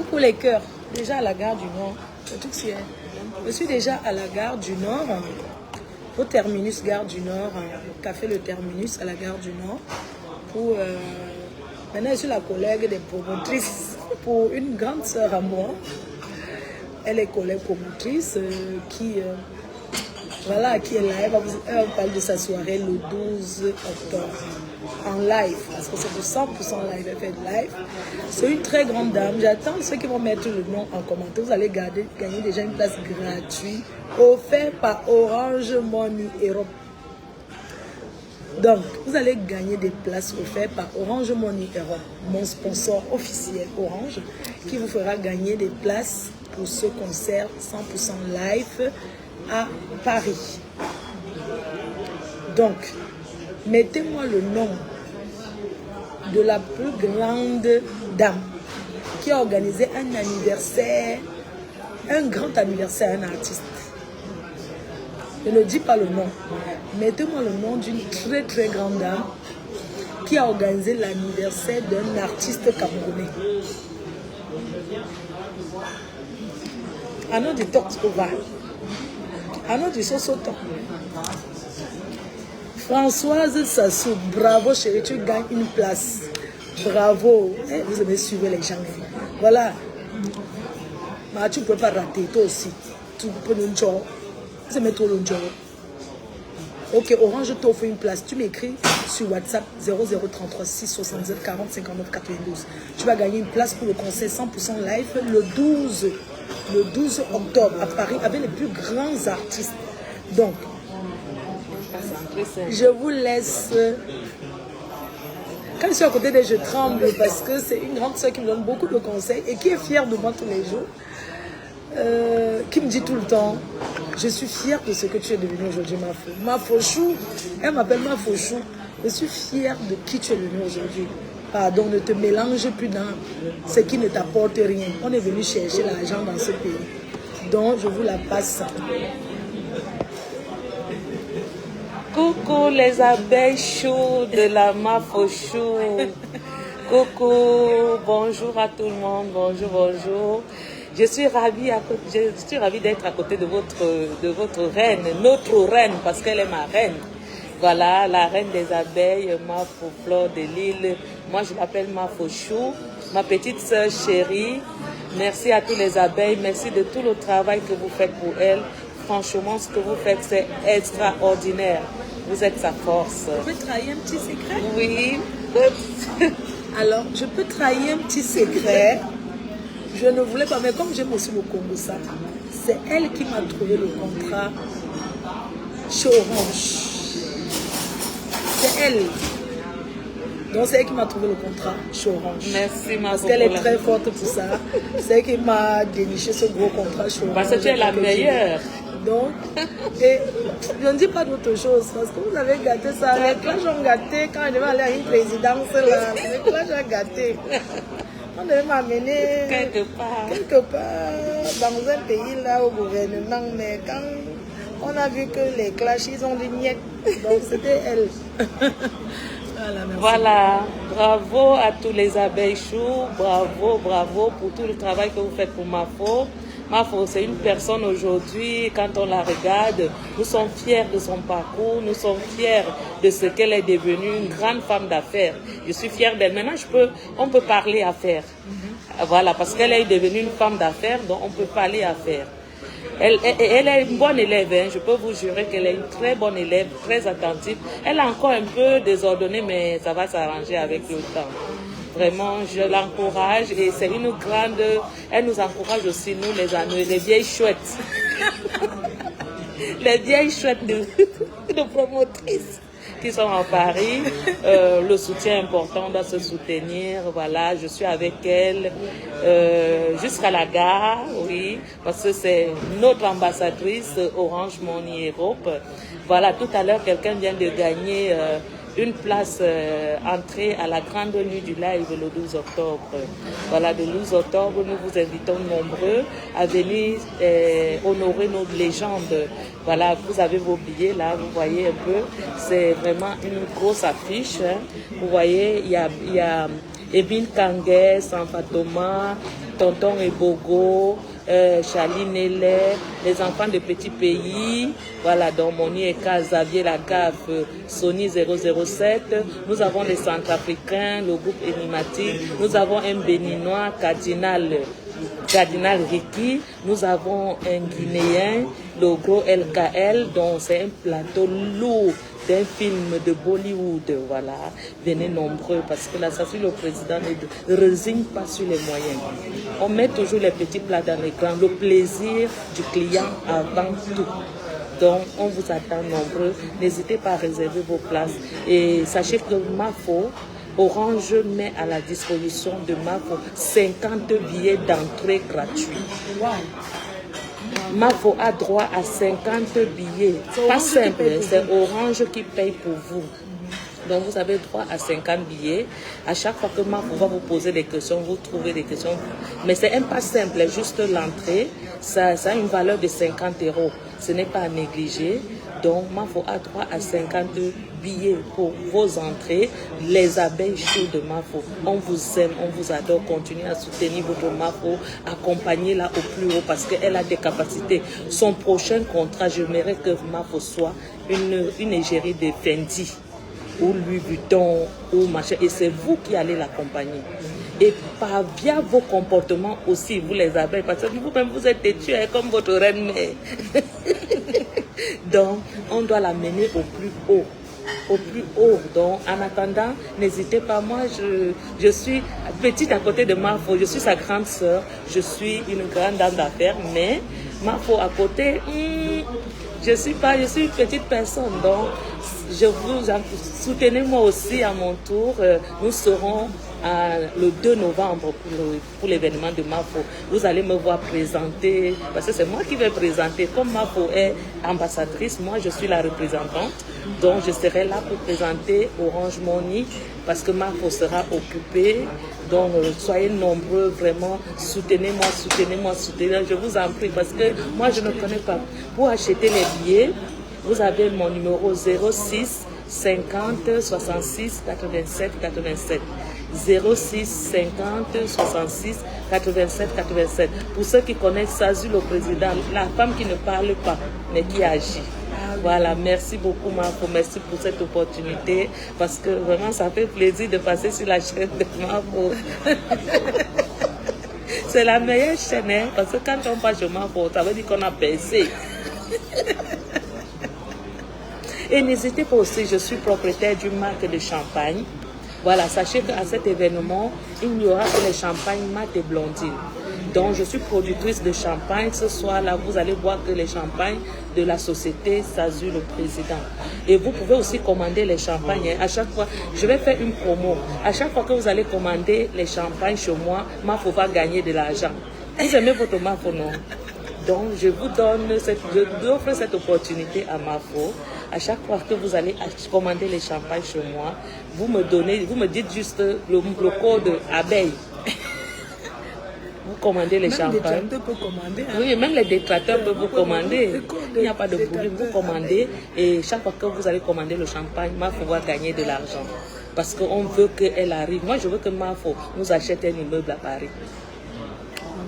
pour les cœurs. Déjà à la gare du Nord. Je suis déjà à la gare du Nord. Au terminus gare du Nord. Au café Le Terminus à la gare du Nord. Pour, maintenant, je suis la collègue des promotrices pour une grande sœur à moi. Elle est collègue promotrice voilà, qui est là. Elle va parler de sa soirée le 12 octobre en live, parce que c'est de 100% live, elle fait de live. C'est une très grande dame. J'attends ceux qui vont mettre le nom en commentaire. Vous allez gagner déjà une place gratuite offerte par Orange Money Europe. Donc, vous allez gagner des places offertes par Orange Money Europe, mon sponsor officiel Orange, qui vous fera gagner des places pour ce concert 100% live à Paris. Donc, mettez-moi le nom de la plus grande dame qui a organisé un anniversaire, un grand anniversaire à un artiste. Je ne dis pas le nom. Mettez-moi le nom d'une très très grande dame qui a organisé l'anniversaire d'un artiste camerounais. Anno du Toxcova. Anno du Sosoto. Françoise Sassou, bravo chérie, tu gagnes une place. Bravo. Eh, vous aimez suivre les gens. Voilà. Mais tu ne peux pas rater, toi aussi. Tu peux une job. Vous aimez trop le job. Ok, Orange t'offre une place. Tu m'écris sur WhatsApp 0033 679 40 59 92. Tu vas gagner une place pour le concert 100% live le 12 octobre à Paris avec les plus grands artistes. Donc, je vous laisse. Quand je suis à côté d'elle, je tremble parce que c'est une grande soeur qui me donne beaucoup de conseils et qui est fière de moi tous les jours. Qui me dit tout le temps, je suis fière de ce que tu es devenue aujourd'hui, ma Fauchou. Elle m'appelle ma Fauchou. Je suis fière de qui tu es devenue aujourd'hui. Pardon, ne te mélange plus dans ce qui ne t'apporte rien. On est venu chercher l'argent dans ce pays. Donc, je vous la passe. Coucou les abeilles chaudes de la Mafauchou. Coucou, bonjour à tout le monde, bonjour, bonjour. Je suis ravie d'être à côté de votre reine, notre reine, parce qu'elle est ma reine. Voilà, la reine des abeilles, Mafo-Fleur de Lille. Moi, je l'appelle Mafauchou, ma petite sœur chérie. Merci à tous les abeilles, merci de tout le travail que vous faites pour elles. Franchement, ce que vous faites, c'est extraordinaire. Vous êtes sa force. Je peux trahir un petit secret? Oui. Alors, je peux trahir un petit secret. Je ne voulais pas, mais comme j'aime aussi le Congo, ça, c'est elle qui m'a trouvé le contrat chez Orange. C'est elle. Donc, c'est elle qui m'a trouvé le contrat chez Orange. Merci, ma Parce qu'elle est très forte pour ça. C'est elle qui m'a déniché ce gros contrat chez Orange. Parce que tu es la meilleure. Donc, et je ne dis pas d'autre chose, parce que vous avez gâté ça. Les clashs ont gâté quand je devais aller à une présidence là. Les clashs ont gâté. On devait m'amener quelque part dans un pays là au gouvernement, mais quand on a vu que les clashs, ils ont dit niet, donc c'était elle. Voilà, bravo à tous les abeilles choux, bravo, bravo pour tout le travail que vous faites pour Mafo. Mafo, c'est une personne aujourd'hui, quand on la regarde, nous sommes fiers de son parcours, nous sommes fiers de ce qu'elle est devenue, une grande femme d'affaires. Je suis fière d'elle. Maintenant, on peut parler affaires. Voilà, parce qu'elle est devenue une femme d'affaires, donc on peut parler affaires. Elle est une bonne élève, hein. Je peux vous jurer qu'elle est une très bonne élève, très attentive. Elle est encore un peu désordonnée, mais ça va s'arranger avec le temps. Vraiment, je l'encourage et c'est une grande... Elle nous encourage aussi, nous, les vieilles chouettes. Les vieilles chouettes de promotrices qui sont à Paris. Le soutien important, on doit se soutenir. Voilà, je suis avec elle jusqu'à la gare, oui, parce que c'est notre ambassadrice Orange Money Europe. Voilà, tout à l'heure, quelqu'un vient de gagner... une place entrée à la grande nuit du live le 12 octobre. Voilà, le 12 octobre, nous vous invitons nombreux à venir honorer nos légendes. Voilà, vous avez vos billets là, vous voyez un peu, c'est vraiment une grosse affiche. Hein. Vous voyez, il y a Emile Kangues, Sanfa Thomas, Tonton Ebogo, Charlie Nellet, les enfants de petits pays, voilà, donc Moni Eka, Xavier Lagaffe, Sony 007, nous avons les Centrafricains, le groupe énigmatique, nous avons un Béninois, Cardinal Ricky, nous avons un Guinéen, le gros LKL, donc c'est un plateau lourd d'un film de Bollywood, voilà, venez nombreux, parce que l'assassin, le président ne résigne pas sur les moyens. On met toujours les petits plats dans l'écran, le plaisir du client avant tout. Donc, on vous attend nombreux, n'hésitez pas à réserver vos places, et sachez que Mafo, Orange met à la disposition de Mafo 50 billets d'entrée gratuits. Wow. Mafo a droit à 50 billets. Pas simple, c'est Orange qui paye pour vous. Donc vous avez droit à 50 billets. À chaque fois que Mafo va vous poser des questions, vous trouvez des questions. Mais c'est un pas simple, juste l'entrée. Ça a une valeur de 50 €. Ce n'est pas à négliger. Donc Mafo a droit à 50 billets pour vos entrées. Les abeilles chaudes de Mafo, on vous aime, on vous adore. Continuez à soutenir votre Mafo, accompagnez-la au plus haut parce qu'elle a des capacités. Son prochain contrat, j'aimerais que Mafo soit une égérie de Fendi ou Louis Vuitton ou machin, et c'est vous qui allez l'accompagner. Et par via vos comportements aussi, vous les abeilles, parce que vous-même vous êtes têtu comme votre reine-mère. Donc, on doit la mener au plus haut. Au plus haut. Donc, en attendant, n'hésitez pas. Moi, je suis petite à côté de Mafo. Je suis sa grande sœur. Je suis une grande dame d'affaires. Mais Mafo à côté, je suis une petite personne. Donc, je vous soutenez-moi aussi à mon tour. Nous serons le 2 novembre pour l'événement de Mafo. Vous allez me voir présenter, parce que c'est moi qui vais présenter. Comme Mafo est ambassadrice, moi je suis la représentante. Donc je serai là pour présenter Orange Money, parce que Mafo sera occupée. Donc soyez nombreux, vraiment, soutenez-moi, soutenez-moi, soutenez-moi. Je vous en prie, parce que moi je ne connais pas. Pour acheter les billets, vous avez mon numéro 06 50 66 87 87. 06 50 66 87 87. Pour ceux qui connaissent Sazu le président, la femme qui ne parle pas mais qui agit. Voilà, merci beaucoup Mafo, merci pour cette opportunité, parce que vraiment ça fait plaisir de passer sur la chaîne de Mafo. C'est la meilleure chaîne, hein, parce que quand on passe chez Mafo, ça veut dire qu'on a baissé. Et n'hésitez pas aussi, je suis propriétaire d'une marque de champagne. Voilà, sachez qu'à cet événement, il n'y aura que les champagnes mat et blondines. Donc, je suis productrice de champagne. Ce soir-là, vous allez voir que les champagnes de la société Sazu le président. Et vous pouvez aussi commander les champagnes. À chaque fois, je vais faire une promo. À chaque fois que vous allez commander les champagnes chez moi, Mafo va gagner de l'argent. Vous aimez votre Mafo, non? Donc, je vous offre cette opportunité à Mafo. À chaque fois que vous allez commander les champagnes chez moi, vous me dites juste le code abeille. Vous commandez les champagnes. Même les détracteurs peuvent commander. Hein? Oui, même les détracteurs peuvent vous commander. Il n'y a pas de bruit. Vous commandez et chaque fois que vous allez commander le champagne, Mafo va gagner de l'argent. Parce qu'on veut qu'elle arrive. Moi, je veux que Mafo nous achète un immeuble à Paris.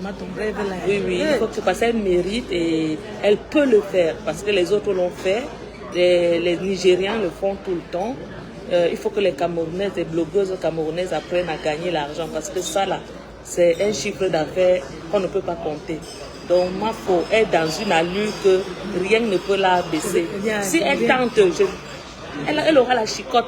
Maman, ton rêve là. Oui, oui, il faut que parce qu'elle mérite et elle peut le faire. Parce que les autres l'ont fait. Les Nigériens le font tout le temps. Il faut que les Camerounaises, les blogueuses camerounaises apprennent à gagner l'argent. Parce que ça, là, c'est un chiffre d'affaires qu'on ne peut pas compter. Donc, Mafo est dans une allure que rien ne peut la baisser. Si elle tente, elle aura la chicotte.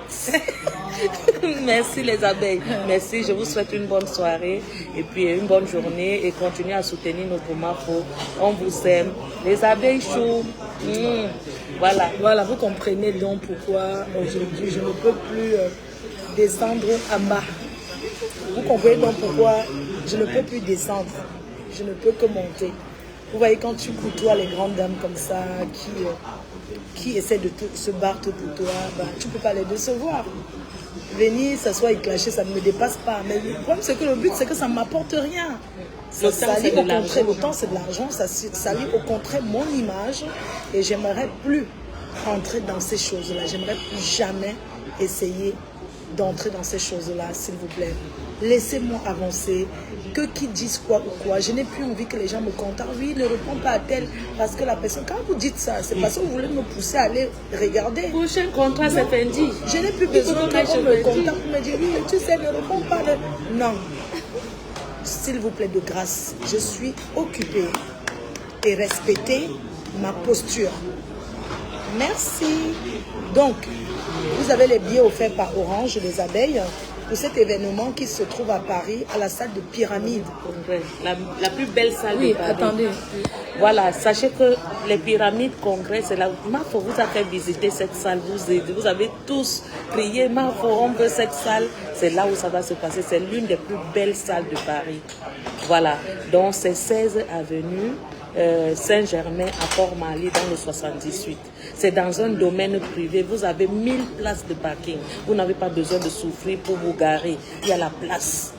Merci les abeilles. Merci, je vous souhaite une bonne soirée et puis une bonne journée et continuez à soutenir notre Mafo. On vous aime. Les abeilles chaudes. Voilà, vous comprenez donc pourquoi aujourd'hui je ne peux plus descendre à bas. Vous comprenez donc pourquoi je ne peux plus descendre. Je ne peux que monter. Vous voyez, quand tu côtoies les grandes dames comme ça, qui essaient de se battre pour toi, tu ne peux pas les décevoir. Venir s'asseoir et clasher, ça ne me dépasse pas. Mais le problème, c'est que le but, c'est que ça ne m'apporte rien. Ça salit au contraire, le temps, c'est de l'argent, ça salit au contraire mon image. Et j'aimerais plus rentrer dans ces choses-là. J'aimerais plus jamais essayer d'entrer dans ces choses-là, s'il vous plaît. Laissez-moi avancer. Que qui disent quoi ou quoi. Je n'ai plus envie que les gens me contactent. Oui, ne réponds pas à tel. Parce que la personne, quand vous dites ça, c'est parce que vous voulez me pousser à aller regarder. Prochain contrat, c'est Fendi. Je n'ai plus besoin qu'on me contacte pour me dire, oui, tu sais, ne réponds pas. Non. S'il vous plaît, de grâce, je suis occupée et respectez ma posture. Merci. Donc, vous avez les billets offerts par Orange, les abeilles, pour cet événement qui se trouve à Paris, à la salle de Pyramide. La plus belle salle de Paris. Attendez. Voilà, sachez que les Pyramides Congrès, c'est là où Mafo vous a fait visiter cette salle. Vous avez tous crié, Mafo, on veut cette salle. C'est là où ça va se passer. C'est l'une des plus belles salles de Paris. Voilà, donc c'est 16 avenue Saint-Germain à Port-Mali dans le 78. C'est dans un domaine privé. Vous avez 1000 places de parking. Vous n'avez pas besoin de souffrir pour vous garer. Il y a la place.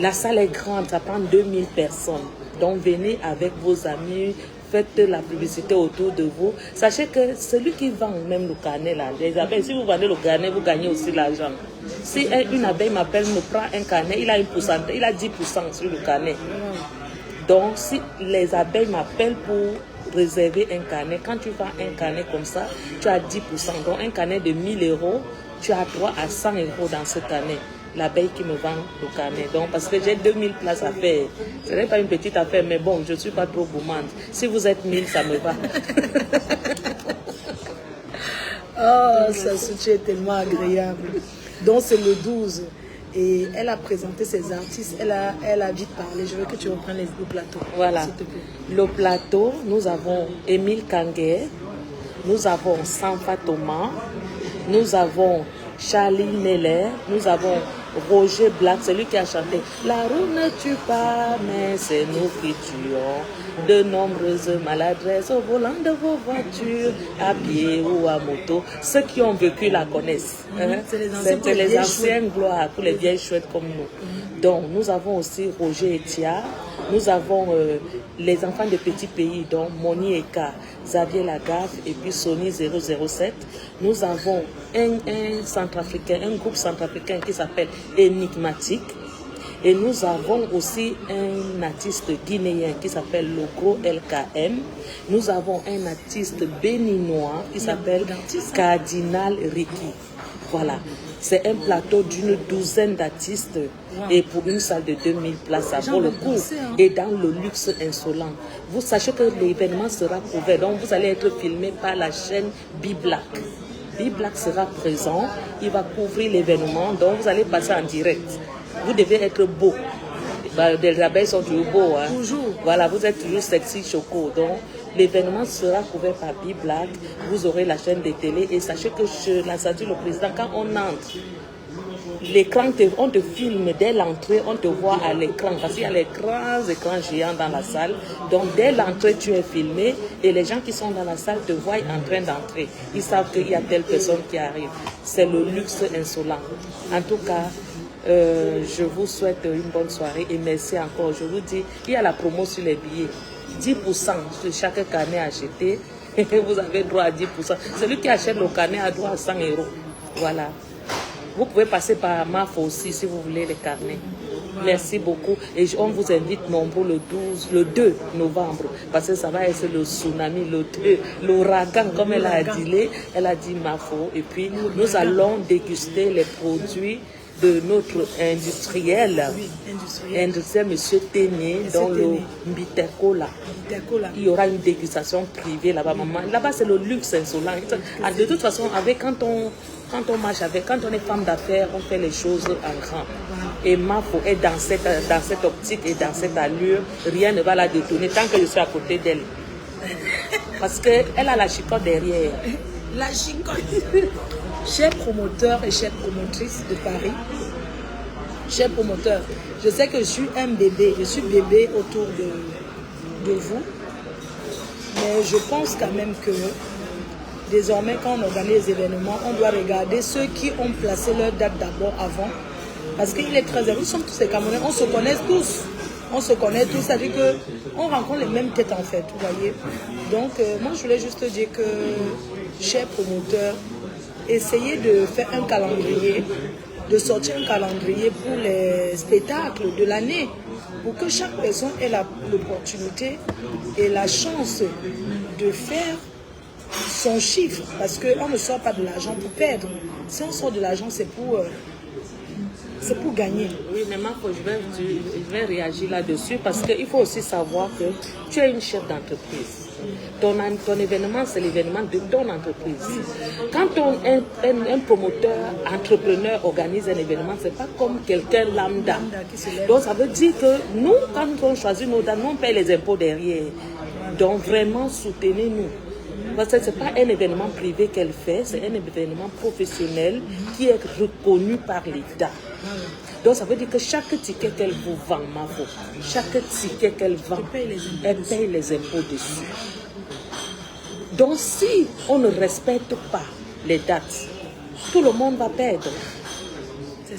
La salle est grande, ça prend 2000 personnes. Donc venez avec vos amis, faites la publicité autour de vous. Sachez que celui qui vend même le carnet, là, les abeilles, si vous vendez le carnet, vous gagnez aussi l'argent. Si une abeille m'appelle, me prend un carnet, il a 10% sur le carnet. Donc si les abeilles m'appellent pour réserver un carnet, quand tu vends un carnet comme ça, tu as 10%. Donc un carnet de 1000 euros, tu as droit à 100 euros dans ce carnet. L'abeille qui me vend le carnet. Donc, parce que j'ai 2000 places à faire. Ce n'est pas une petite affaire, mais bon, je ne suis pas trop gourmande. Si vous êtes 1000, ça me va. Oh, ça soutient tellement agréable. Donc, c'est le 12. Et elle a présenté ses artistes. Elle a vite parlé. Je veux que tu reprennes le plateau. Voilà. S'il te plaît. Le plateau, nous avons Émile Kangué, nous avons Sanfa Thomas, nous avons Charlie Neller, nous avons Roger Black, celui qui a chanté La roue ne tue pas, mais c'est nous qui tuons de nombreuses maladresses au volant de vos voitures, à pied ou à moto. Ceux qui ont vécu la connaissent. Hein? C'est les anciennes gloires pour les vieilles chouettes comme nous. Donc, nous avons aussi Roger Etia, nous avons les enfants de petits pays, donc Moni Eka, Xavier Lagaffe et puis Sony 007. Nous avons un centrafricain, un groupe centrafricain qui s'appelle Enigmatique. Et nous avons aussi un artiste guinéen qui s'appelle Logro LKM. Nous avons un artiste béninois qui s'appelle Cardinal Ricky. Voilà, c'est un plateau d'une douzaine d'artistes et pour une salle de 2000 places, ça vaut le coup. Et dans le luxe insolent. Vous sachez que l'événement sera couvert, donc vous allez être filmé par la chaîne B-Black. B-Black sera présent, il va couvrir l'événement, donc vous allez passer en direct. Vous devez être beau. Les abeilles sont toujours beaux. Hein? Toujours. Voilà, vous êtes toujours sexy, choco. Donc, l'événement sera couvert par B-Black. Vous aurez la chaîne de télé. Et sachez que chez l'Institut le Président, quand on entre, l'écran, on te filme dès l'entrée, on te voit à l'écran. Parce qu'il y a les grands écrans géants dans la salle. Donc, dès l'entrée, tu es filmé. Et les gens qui sont dans la salle te voient en train d'entrer. Ils savent qu'il y a telle personne qui arrive. C'est le luxe insolent. En tout cas, je vous souhaite une bonne soirée et merci encore. Je vous dis, il y a la promo sur les billets. 10% sur chaque carnet acheté. Vous avez droit à 10%. Celui qui achète le carnet a droit à 100 euros. Voilà. Vous pouvez passer par MAF aussi si vous voulez les carnets. Merci beaucoup. Et on vous invite nombreux le 2 novembre. Parce que ça va être le tsunami, l'ouragan, comme elle a dit. Elle a dit MAFO. Et puis, nous allons déguster les produits de notre industriel, monsieur Ténier, dans le Mbitekola. Il y aura une dégustation privée là-bas, maman. Là-bas, c'est le luxe insolent. De toute façon, quand on marche avec, quand on est femme d'affaires, on fait les choses en grand. Et Mafo est dans cette optique et dans cette allure, rien ne va la détourner tant que je suis à côté d'elle. Parce qu'elle a la chicotte derrière. La chicotte. Chers promoteurs et chères promotrices de Paris, chers promoteurs, je sais que je suis un bébé, je suis bébé autour de vous, mais je pense quand même que désormais quand on organise des événements, on doit regarder ceux qui ont placé leur date d'abord avant, parce qu'il est très heureux, nous sommes tous les Camerounais, on se connaît tous. On se connaît tous, ça veut dire qu'on rencontre les mêmes têtes en fait, vous voyez. Donc, moi je voulais juste dire que, chers promoteurs, essayez de faire un calendrier de sortir un calendrier pour les spectacles de l'année, pour que chaque personne ait l'opportunité et la chance de faire son chiffre, parce qu'on ne sort pas de l'argent pour perdre. Si on sort de l'argent, c'est pour gagner. Oui, mais Marco, je vais réagir là-dessus parce qu'il faut aussi savoir que tu es une chef d'entreprise. Ton événement, c'est l'événement de ton entreprise. Quand un promoteur, entrepreneur organise un événement, ce n'est pas comme quelqu'un lambda. Donc ça veut dire que nous, quand on choisit nos dates, nous on paye les impôts derrière. Donc vraiment, soutenez-nous. Parce que ce n'est pas un événement privé qu'elle fait, c'est un événement professionnel qui est reconnu par l'État. Donc ça veut dire que chaque ticket qu'elle vous vend, Mafo, chaque ticket qu'elle vend, elle paye les impôts dessus. Donc si on ne respecte pas les dates, tout le monde va perdre.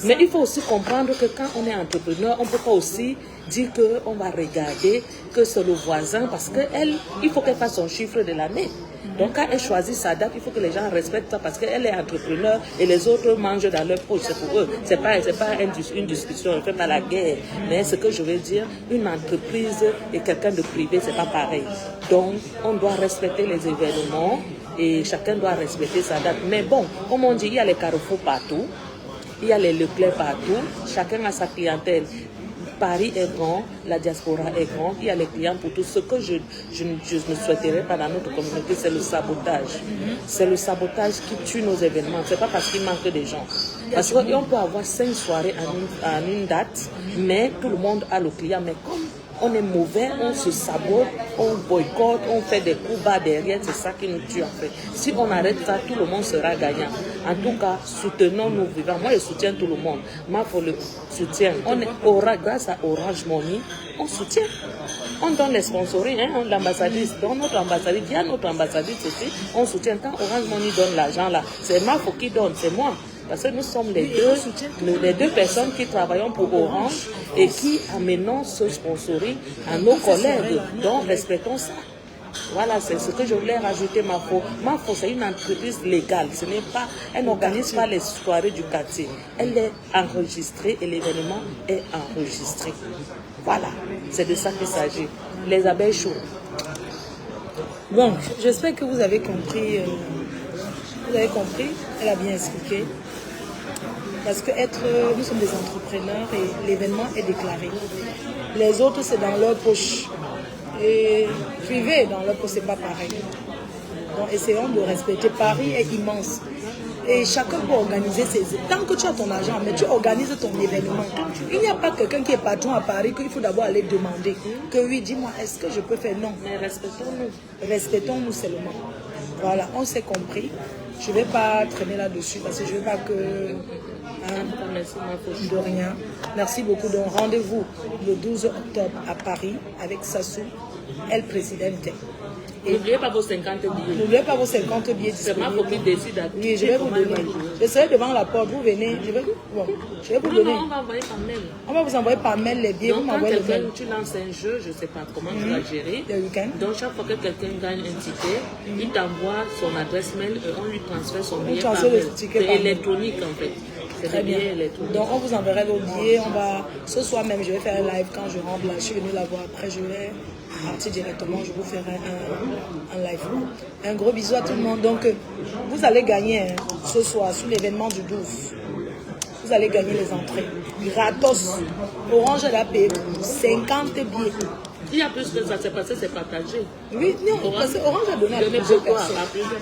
Mais il faut aussi comprendre que quand on est entrepreneur, on ne peut pas aussi dire qu'on va regarder que c'est le voisin parce qu'il faut qu'elle fasse son chiffre de l'année. Donc quand elle choisit sa date, il faut que les gens respectent ça parce qu'elle est entrepreneur et les autres mangent dans leur poche. C'est pour eux. C'est pas une discussion, on ne fait pas la guerre. Mais ce que je veux dire, une entreprise et quelqu'un de privé, c'est pas pareil. Donc on doit respecter les événements et chacun doit respecter sa date. Mais bon, comme on dit, il y a les carrefours partout, il y a les Leclerc partout, chacun a sa clientèle. Paris est grand, la diaspora est grande, il y a les clients pour tout. Ce que je ne souhaiterais pas dans notre communauté, c'est le sabotage. C'est le sabotage qui tue nos événements. Ce n'est pas parce qu'il manque de gens. Parce qu'on peut avoir 5 soirées en une date, mais tout le monde a le client. Mais comme on est mauvais, on se sabote, on boycotte, on fait des coups bas derrière, c'est ça qui nous tue en fait. Si on arrête ça, tout le monde sera gagnant. En tout cas, soutenons nos vivants. Moi, je soutiens tout le monde. Moi, il faut le soutien. Grâce à Orange Money, on soutient. On donne les sponsoring, hein, l'ambassadrice donne notre ambassadrice, via notre ambassadrice aussi, on soutient. Quand Orange Money donne l'argent là, c'est Marco qui donne, c'est moi. Parce que nous sommes les deux personnes qui travaillons pour Orange et qui amenons ce sponsoring à nos collègues. Donc, respectons ça. Voilà, c'est ce que je voulais rajouter, Mafo. Mafo, c'est une entreprise légale. Ce n'est pas, elle n'organise pas les soirées du quartier. Elle est enregistrée et l'événement est enregistré. Voilà, c'est de ça qu'il s'agit. Les abeilles chaudes. Bon, j'espère que vous avez compris. Vous avez compris, elle a bien expliqué. Parce que nous sommes des entrepreneurs et l'événement est déclaré. Les autres, c'est dans leur poche. Et privé, dans leur poche, c'est pas pareil. Donc, essayons de respecter. Paris est immense. Et chacun peut organiser ses... Tant que tu as ton argent, mais tu organises ton événement. Il n'y a pas quelqu'un qui est patron à Paris qu'il faut d'abord aller demander. Que oui, dis-moi, est-ce que je peux faire? Non. Mais respectons-nous. Respectons-nous seulement. Voilà, on s'est compris. Je ne vais pas traîner là-dessus parce que je ne veux pas que... de rien. Merci beaucoup. Donc, rendez-vous le 12 octobre à Paris avec Sassou, El Presidente. N'oubliez pas vos 50 billets. N'oubliez pas vos 50 billets disponibles. C'est Marco qui décide. Oui, je vais vous donner. Je serai devant la porte. Vous venez. Je vais vous donner. Non, on va envoyer par mail. On va vous envoyer par mail les billets. Donc, vous quand m'envoyez le mail. tu lances un jeu, je ne sais pas comment tu vas gérer. Le week-end. Donc, chaque fois que quelqu'un gagne un ticket, il t'envoie son adresse mail et on lui transfère son billet par mail. C'est électronique en fait. Très bien. Donc on vous enverra vos billets. Ce soir même, je vais faire un live quand je rentre là. Je suis venue la voir. Après, je vais partir directement. Je vous ferai un live. Un gros bisou à tout le monde. Donc, vous allez gagner ce soir sur l'événement du 12. Vous allez gagner les entrées. Gratos. Orange, elle a payé 50 billets. Il y a plus que ça, c'est parce que c'est partagé. Oui, non, parce que Orange a donné à plusieurs personnes.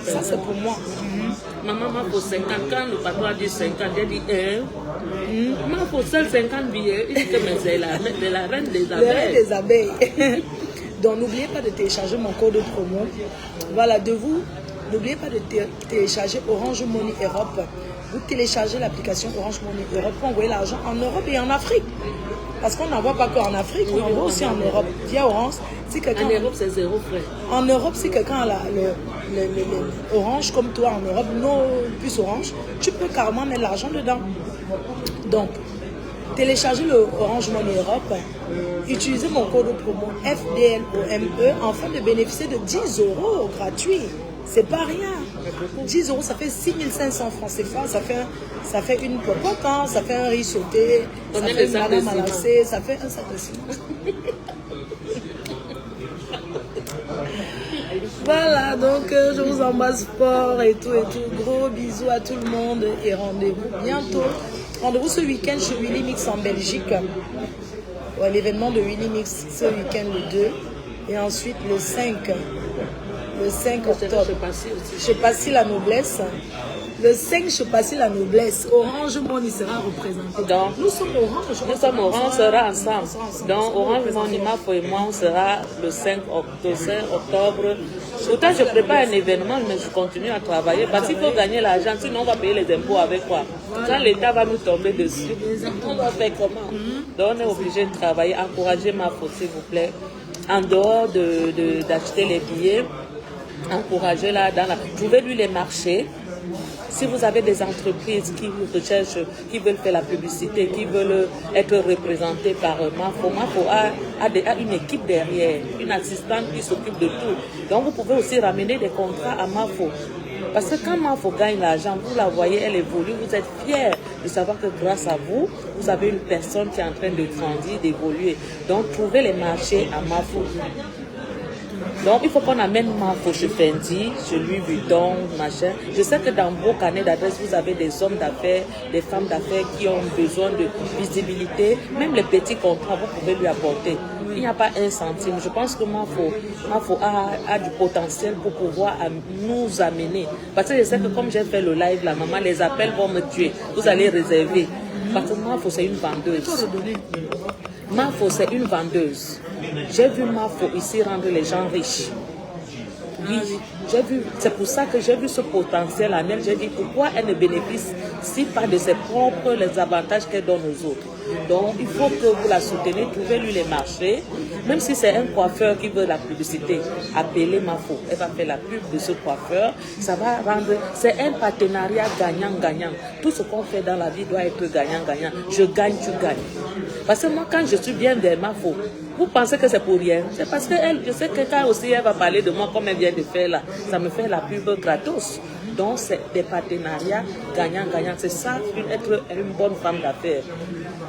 Ça, c'est pour moi. Maman m'a pour 50, quand le patron a dit 50, j'ai dit maman pour seul 50 billets. Il dit que mais c'est la reine des abeilles. La reine des abeilles. Donc n'oubliez pas de télécharger mon code de promo. Voilà, n'oubliez pas de télécharger Orange Money Europe. Vous téléchargez l'application Orange Money Europe pour envoyer l'argent en Europe et en Afrique. Parce qu'on n'envoie pas qu'en Afrique, on envoie aussi en Europe. Via Orange, si quelqu'un... En Europe, c'est 0 frais. En Europe, si quelqu'un a Orange comme toi en Europe, nos puces Orange, tu peux carrément mettre l'argent dedans. Donc, téléchargez le Orange Money Europe, utilisez mon code promo FDLOME afin de bénéficier de 10 € gratuits. C'est pas rien. 10 euros, ça fait 6500 francs CFA, ça fait une popote, hein, ça fait un riz sauté, ça fait une banane malassée, ça fait un sac de ciment. Voilà, donc je vous embrasse fort et tout. Gros bisous à tout le monde et rendez-vous bientôt. Rendez-vous ce week-end chez Willy Mix en Belgique. Ouais, l'événement de Willy Mix ce week-end le 2. Et ensuite le 5 octobre. Je Passy la noblesse. Le 5, je Passy la noblesse. Orange Money sera représenté. Donc, nous sommes Orange. Nous sommes Orange, on sera ensemble. Donc, Orange Money, Mafo et moi, on sera le 5 octobre. Pourtant, je prépare un événement, mais je continue à travailler parce qu'il faut gagner l'argent, sinon on va payer les impôts avec quoi. Quand l'État va nous tomber dessus, on va faire comment? Donc, on est obligé de travailler. Encourager Mafo, s'il vous plaît. En dehors d'acheter les billets, encouragez-la trouvez-lui les marchés. Si vous avez des entreprises qui vous recherchent, qui veulent faire la publicité, qui veulent être représentées par Mafo, Mafo a une équipe derrière, une assistante qui s'occupe de tout. Donc vous pouvez aussi ramener des contrats à Mafo. Parce que quand Mafo gagne l'argent, vous la voyez, elle évolue, vous êtes fiers de savoir que grâce à vous, vous avez une personne qui est en train de grandir, d'évoluer. Donc trouvez les marchés à Mafo. Donc, il faut qu'on amène Mafo chez Fendi, chez Louis Vuitton, machin. Je sais que dans vos carnets d'adresse, vous avez des hommes d'affaires, des femmes d'affaires qui ont besoin de visibilité. Même les petits contrats, vous pouvez lui apporter. Il n'y a pas un centime. Je pense que Mafo a du potentiel pour pouvoir nous amener. Parce que je sais que comme j'ai fait le live, la maman, les appels vont me tuer. Vous allez réserver. Parce que Mafo, c'est une vendeuse. Mafo, c'est une vendeuse. J'ai vu Mafo ici rendre les gens riches. Oui, j'ai vu. C'est pour ça que j'ai vu ce potentiel en elle. J'ai dit pourquoi elle ne bénéficie pas de ses propres les avantages qu'elle donne aux autres. Donc, il faut que vous la souteniez, trouvez-lui les marchés. Même si c'est un coiffeur qui veut la publicité, appelez Mafo. Elle va faire la pub de ce coiffeur. Ça va rendre... C'est un partenariat gagnant-gagnant. Tout ce qu'on fait dans la vie doit être gagnant-gagnant. Je gagne, tu gagnes. Parce que moi, quand je suis bien vers Mafo, vous pensez que c'est pour rien. C'est parce que elle, je sais que quand aussi elle va parler de moi comme elle vient de faire là, ça me fait la pub gratos. Donc, c'est des partenariats gagnant-gagnant. C'est ça, être une bonne femme d'affaires.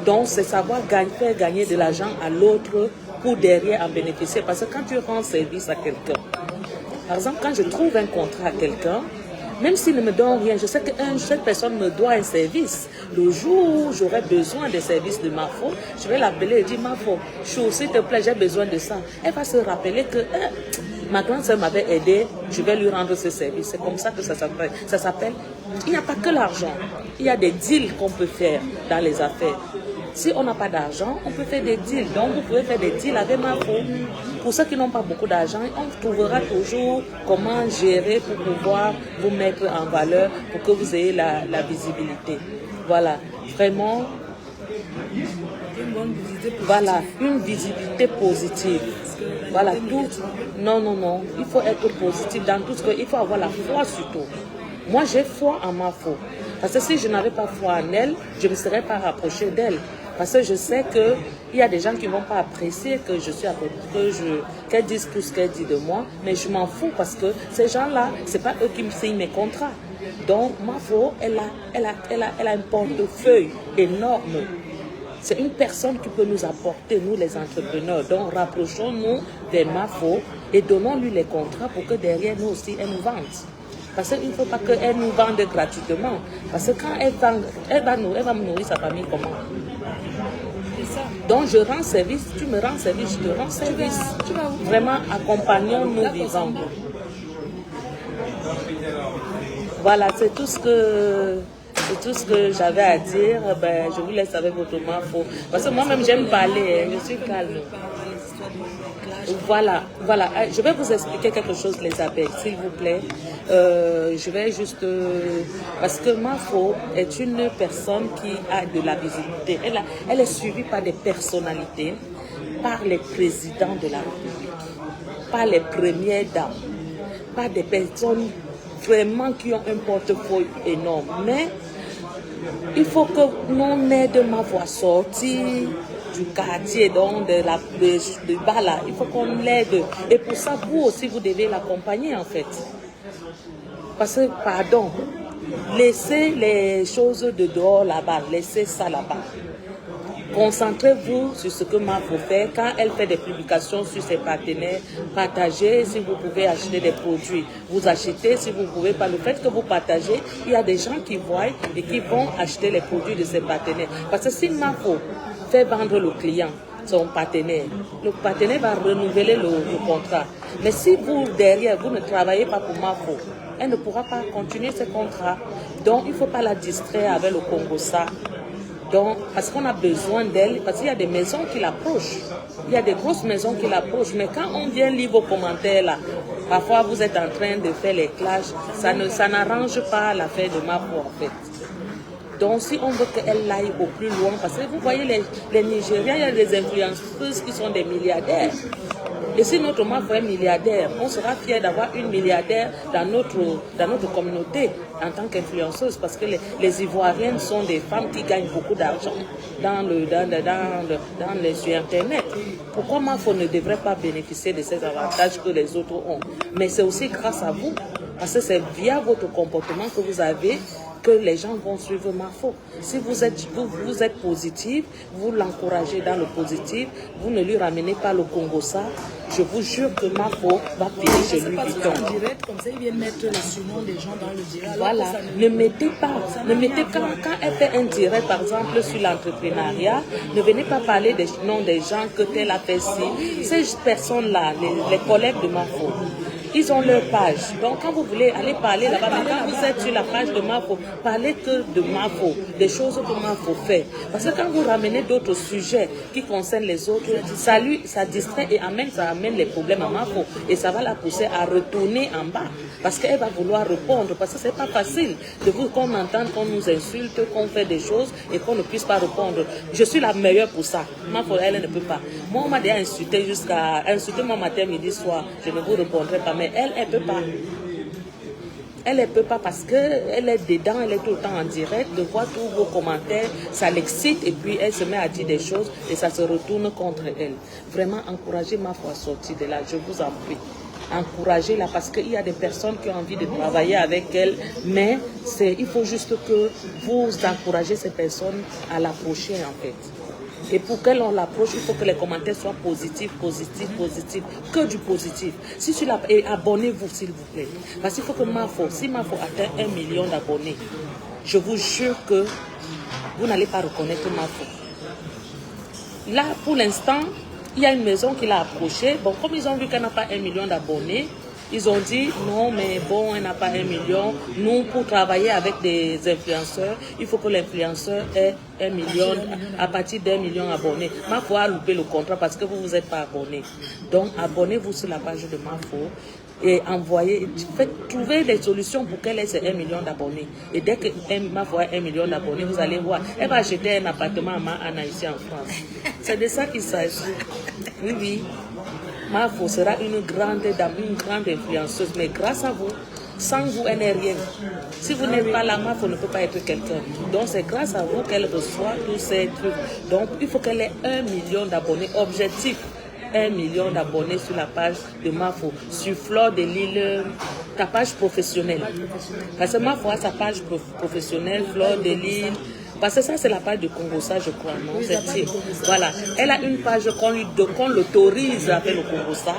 Donc, c'est savoir faire gagner de l'argent à l'autre pour derrière en bénéficier. Parce que quand tu rends service à quelqu'un, par exemple, quand je trouve un contrat à quelqu'un, même s'il ne me donne rien, je sais que cette personne me doit un service. Le jour où j'aurai besoin des services de Mafo, je vais l'appeler et dire Mafo, chou, s'il te plaît, j'ai besoin de ça. Elle va se rappeler que ma grande soeur m'avait aidé, je vais lui rendre ce service. C'est comme ça que ça s'appelle. Ça s'appelle, il n'y a pas que l'argent. Il y a des deals qu'on peut faire dans les affaires. Si on n'a pas d'argent, on peut faire des deals. Donc, vous pouvez faire des deals avec Mafo. Pour ceux qui n'ont pas beaucoup d'argent, on trouvera toujours comment gérer pour pouvoir vous mettre en valeur pour que vous ayez la visibilité. Voilà, vraiment, voilà, une visibilité positive. Voilà, tout. Non, il faut être positif dans tout ce que... Il faut avoir la foi surtout. Moi, j'ai foi en Mafo. Parce que si je n'avais pas foi en elle, je ne me serais pas rapprochée d'elle. Parce que je sais qu'il y a des gens qui ne vont pas apprécier que je suis à côté, qu'elle dise tout ce qu'elle dit de moi, mais je m'en fous parce que ces gens-là, ce n'est pas eux qui me signent mes contrats. Donc, Mafo, elle a un portefeuille énorme. C'est une personne qui peut nous apporter, nous les entrepreneurs. Donc, rapprochons-nous des Mafo et donnons-lui les contrats pour que derrière nous aussi, elle nous vende. Parce qu'il ne faut pas qu'elle nous vende gratuitement. Parce que quand elle va me nourrir sa famille comment? Donc je rends service, tu me rends service, je te rends service. Vraiment, accompagnons-nous vivants. Voilà, c'est tout ce que j'avais à dire. Ben, je vous laisse avec votre Mafo. Parce que moi-même, j'aime parler, je suis calme. Voilà. Je vais vous expliquer quelque chose, les abeilles, s'il vous plaît. Je vais juste... parce que Mafo est une personne qui a de la visibilité. Elle est suivie par des personnalités, par les présidents de la République, par les premières dames, par des personnes vraiment qui ont un portefeuille énorme. Mais il faut que l'on aide Mafo à sortir du quartier, donc de bas là. Il faut qu'on l'aide. Et pour ça, vous aussi, vous devez l'accompagner en fait. Parce que, pardon, laissez les choses de dehors là-bas, laissez ça là-bas. Concentrez-vous sur ce que Mafo fait. Quand elle fait des publications sur ses partenaires, partagez. Si vous pouvez acheter des produits, vous achetez. Si vous ne pouvez pas, le fait que vous partagez, il y a des gens qui voient et qui vont acheter les produits de ses partenaires. Parce que si Mafo fait vendre le client, son partenaire, le partenaire va renouveler le contrat. Mais si vous, derrière, vous ne travaillez pas pour Mafo, elle ne pourra pas continuer ce contrat. Donc, il ne faut pas la distraire avec le Congosa. Donc, parce qu'on a besoin d'elle, parce qu'il y a des maisons qui l'approchent. Il y a des grosses maisons qui l'approchent. Mais quand on vient lire vos commentaires là, parfois vous êtes en train de faire les clashs, ça n'arrange pas l'affaire de Mafo en fait. Donc, si on veut qu'elle aille au plus loin, parce que vous voyez les Nigériens, il y a des influenceuses qui sont des milliardaires. Et si notre Mafo est milliardaire, on sera fiers d'avoir une milliardaire dans notre communauté en tant qu'influenceuse, parce que les Ivoiriennes sont des femmes qui gagnent beaucoup d'argent sur Internet. Pourquoi Mafo ne devrait pas bénéficier de ces avantages que les autres ont? Mais c'est aussi grâce à vous, parce que c'est via votre comportement que vous avez que les gens vont suivre Mafo. Si vous êtes positif, vous l'encouragez dans le positif, vous ne lui ramenez pas le Congosa, je vous jure que Mafo va finir chez lui Vuitton. En direct, comme ça, ils viennent mettre les surnoms des gens dans le direct. Voilà, ne mettez pas, quand elle fait un direct, par exemple, sur l'entrepreneuriat, ne venez pas parler des noms des gens que tel a fait ci. Ces personnes-là, les collègues de Mafo, ils ont leur page. Donc, quand vous voulez aller parler là-bas, mais quand vous êtes sur la page de Mafo, parlez que de Mafo, des choses que Mafo fait. Parce que quand vous ramenez d'autres sujets qui concernent les autres, ça distrait et ça amène les problèmes à Mafo. Et ça va la pousser à retourner en bas. Parce qu'elle va vouloir répondre. Parce que c'est pas facile de vous qu'on entende, qu'on nous insulte, qu'on fait des choses et qu'on ne puisse pas répondre. Je suis la meilleure pour ça. Mafo, elle ne peut pas. Moi, on m'a déjà insulté moi matin, midi, soir. Je ne vous répondrai pas. Mais elle ne peut pas. Elle ne peut pas parce qu'elle est dedans, elle est tout le temps en direct, de voir tous vos commentaires, ça l'excite et puis elle se met à dire des choses et ça se retourne contre elle. Vraiment, encouragez Mafo à sortir de là, je vous en prie. Encouragez-la parce qu'il y a des personnes qui ont envie de travailler avec elle, mais il faut juste que vous encouragez ces personnes à l'approcher en fait. Et pour qu'elle l'approche, il faut que les commentaires soient positifs, que du positif. Et abonnez-vous s'il vous plaît. Parce qu'il faut que si Mafo atteint 1 million d'abonnés, je vous jure que vous n'allez pas reconnaître Mafo. Là, pour l'instant, il y a une maison qui l'a approchée. Bon, comme ils ont vu qu'elle n'a pas 1 million d'abonnés, ils ont dit non, mais bon, elle n'a pas 1 million. Nous, pour travailler avec des influenceurs, il faut que l'influenceur ait 1 million, à partir d'1 million d'abonnés. Mafo a loupé le contrat parce que vous ne vous êtes pas abonné. Donc, abonnez-vous sur la page de Mafo et trouvez des solutions pour qu'elle ait ses 1 million d'abonnés. Et dès que Mafo a 1 million d'abonnés, vous allez voir, elle va acheter un appartement à Mahana ici en France. C'est de ça qu'il s'agit. Oui, oui. Mafo sera une grande dame, une grande influenceuse, mais grâce à vous, sans vous, elle n'est rien. Si vous n'êtes pas là, Mafo ne peut pas être quelqu'un. Donc c'est grâce à vous qu'elle reçoit tous ces trucs. Donc il faut qu'elle ait 1 million d'abonnés. Objectif, 1 million d'abonnés sur la page de Mafo. Sur Fleur de Lille, ta page professionnelle. Parce que Mafo a sa page professionnelle, Fleur de Lille. Parce que ça, c'est la page de Congosa, je crois, non? Voilà. Elle a une page qu'on l'autorise à faire le Congosa.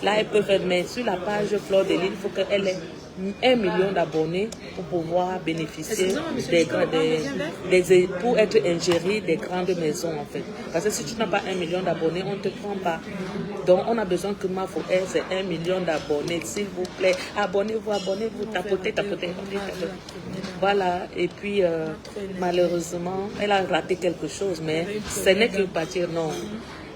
Là, elle peut faire, mais sur la page Fleur de Lille, il faut qu'elle ait 1 million d'abonnés pour pouvoir bénéficier pour être ingérée des grandes maisons, en fait. Parce que si tu n'as pas 1 million d'abonnés, on ne te prend pas. Donc, on a besoin que Mafo ait 1 million d'abonnés. S'il vous plaît, abonnez-vous, tapotez. Voilà, et puis malheureusement, elle a raté quelque chose, mais ce n'est que partir, non.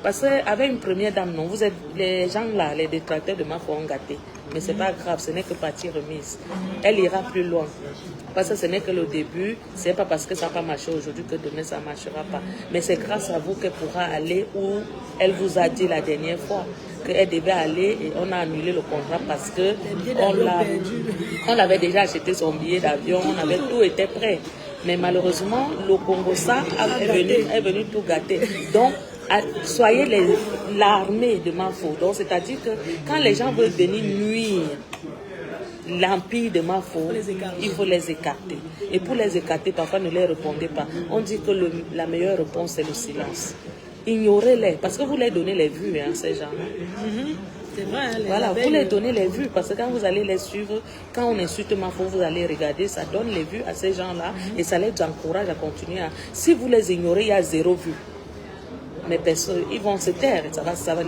Parce qu'avec une première dame, non, vous êtes les gens là, les détracteurs de Mafo ont gâté. Mais ce n'est pas grave, ce n'est que partie remise. Elle ira plus loin. Parce que ce n'est que le début, ce n'est pas parce que ça n'a pas marché aujourd'hui que demain ça ne marchera pas. Mais c'est grâce à vous qu'elle pourra aller où elle vous a dit la dernière fois qu'elle devait aller et on a annulé le contrat parce que on avait déjà acheté son billet d'avion, tout était prêt. Mais malheureusement, le Congosa est venu tout gâter. Donc, soyez l'armée de Mafo. Donc, c'est-à-dire que quand les gens veulent venir nuire l'empire de Mafo, il faut les écarter. Et pour les écarter, parfois ne les répondez pas. On dit que la meilleure réponse, c'est le silence. Ignorez-les, parce que vous les donnez les vues, hein, ces gens-là. C'est vrai, hein, Voilà, vous les donnez les vues, parce que quand vous allez les suivre, quand on insulte Mafo, vous allez regarder, ça donne les vues à ces gens-là, et ça les encourage à continuer. Si vous les ignorez, il y a 0 vue. Mais personne, ils vont se taire,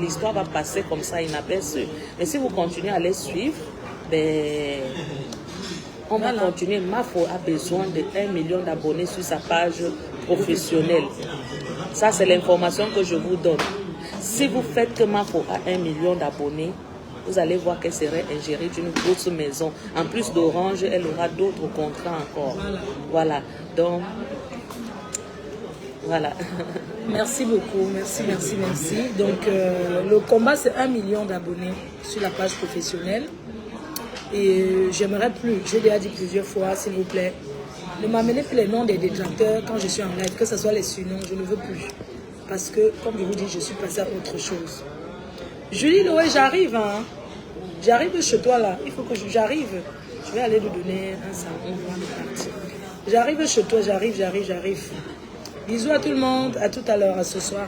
l'histoire va passer comme ça inaperçue. Mais si vous continuez à les suivre, ben, on va continuer. Mafo a besoin de 1 million d'abonnés sur sa page professionnelle. Ça, c'est l'information que je vous donne. Si vous faites que Mafo a 1 million d'abonnés, vous allez voir qu'elle serait ingérée d'une grosse maison. En plus d'Orange, elle aura d'autres contrats encore. Voilà. Donc, voilà. Merci beaucoup, merci. Donc, le combat, c'est 1 million d'abonnés sur la page professionnelle. Et j'aimerais plus, j'ai déjà dit plusieurs fois, s'il vous plaît, ne m'amenez plus les noms des détracteurs quand je suis en live, que ce soit les surnoms, je ne veux plus. Parce que, comme je vous dis, je suis passée à autre chose. Julie Loé, j'arrive, hein. J'arrive chez toi, là. Il faut que j'arrive. Je vais aller lui donner un savon avant de partir. J'arrive chez toi, j'arrive. Bisous à tout le monde, à tout à l'heure, à ce soir.